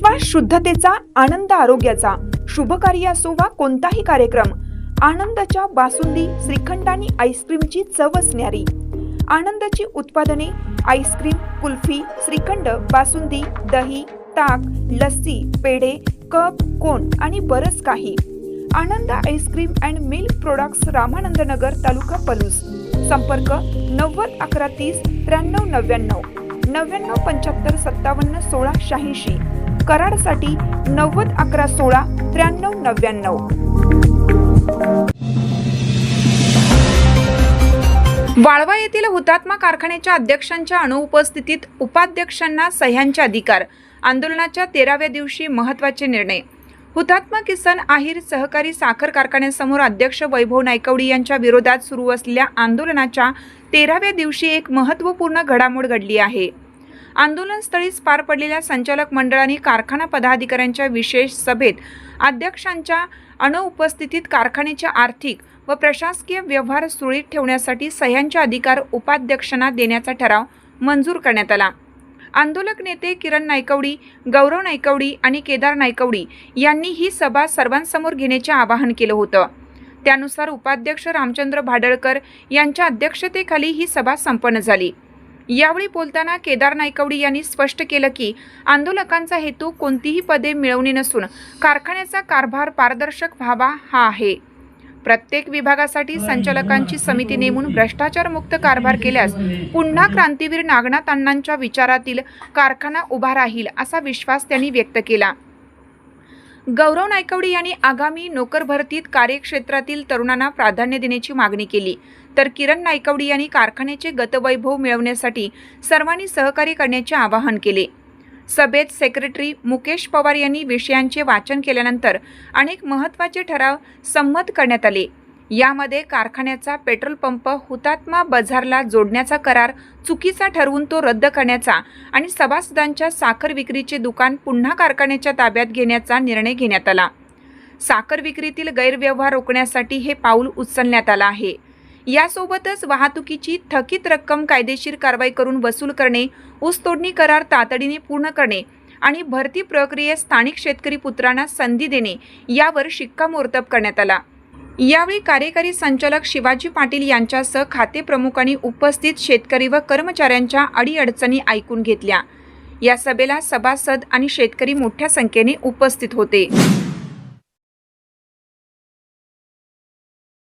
विश्वास शुद्धतेचा, आनंद आरोग्याचा, शुभ कार्य असो वा कोणताही कार्यक्रम, आनंदाच्या बासुंदी, श्रीखंड आणि आईस्क्रीमची चवच न्यारी। आनंदाची उत्पादने आईस्क्रीम, कुल्फी, श्रीखंड, बासुंदी, दही, ताक, लस्सी, पेढे, कप, कोन आणि बरंच काही। Anand ice cream and milk products, Ramanand Nagar, taluka Palus. संपर्क 90 11 30 93 99 99 75 57 16 86। कराडसाठी 90 11 16 93 99। वाळवा येथील हुतात्मा कारखान्याच्या अध्यक्षांच्या अनुपस्थितीत उपाध्यक्षांना सह्यांचे अधिकार। आंदोलनाच्या 13व्या दिवशी महत्त्वाचे निर्णय। हुतात्मा किसन आहिर सहकारी साखर कारखान्यासमोर अध्यक्ष वैभव नायकवडी यांच्या विरोधात सुरू असलेल्या आंदोलनाच्या 13व्या दिवशी एक महत्त्वपूर्ण घडामोड घडली आहे। आंदोलनस्थळीच पार पडलेल्या संचालक मंडळाने कारखाना पदाधिकाऱ्यांच्या विशेष सभेत अध्यक्षांच्या अनुपस्थितीत कारखान्याचे आर्थिक व प्रशासकीय व्यवहार सुरळीत ठेवण्यासाठी सह्यांचे अधिकार उपाध्यक्षांना देण्याचा ठराव मंजूर करण्यात आला। आंदोलक नेते किरण नायकवडी, गौरव नायकवडी आणि केदार नायकवडी यांनी ही सभा सर्वांसमोर घेण्याचे आवाहन केले होते। त्यानुसार उपाध्यक्ष रामचंद्र भाडळकर यांच्या अध्यक्षतेखाली ही सभा संपन्न झाली। यावेळी बोलताना केदार नायकवडी यांनी स्पष्ट केले की आंदोलकांचा हेतू कोणतीही पदे मिळवणे नसून कारखान्याचा कारभार पारदर्शक व्हावा हा आहे। प्रत्येक विभागासाठी संचालकांची समिती नेमून भ्रष्टाचारमुक्त कारभार केल्यास पुन्हा क्रांतीवीर नागनाथ अण्णांच्या विचारातील कारखाना उभा राहील असा विश्वास त्यांनी व्यक्त केला। गौरव नायकवडी यांनी आगामी नोकर भरतीत कार्यक्षेत्रातील तरुणांना प्राधान्य देण्याची मागणी केली, तर किरण नायकवडी यांनी कारखान्याचे गतवैभव मिळवण्यासाठी सर्वांनी सहकार्य करण्याचे आवाहन केले। सभेत सेक्रेटरी मुकेश पवार यांनी विषयांचे वाचन केल्यानंतर अनेक महत्त्वाचे ठराव संमत करण्यात आले। यामध्ये कारखान्याचा पेट्रोल पंप हुतात्मा बाजारला जोडण्याचा करार चुकीचा ठरवून तो रद्द करण्याचा आणि सभासदांच्या साखर विक्रीचे दुकान पुन्हा कारखान्याच्या ताब्यात घेण्याचा निर्णय घेण्यात आला। साखर विक्रीतील गैरव्यवहार रोखण्यासाठी हे पाऊल उचलण्यात आलं आहे। यासोबतच वाहतुकीची थकीत रक्कम कायदेशीर कारवाई करून वसूल करणे, ऊसतोडणी करार तातडीने पूर्ण करणे आणि भरती प्रक्रियेत स्थानिक शेतकरी पुत्रांना संधी देणे यावर शिक्कामोर्तब करण्यात आला। यावेळी कार्यकारी संचालक शिवाजी पाटील यांच्यासह खाते प्रमुखांनी उपस्थित शेतकरी व कर्मचाऱ्यांच्या अडीअडचणी ऐकून घेतल्या। या सभेला सभासद आणि शेतकरी मोठ्या संख्येने उपस्थित होते।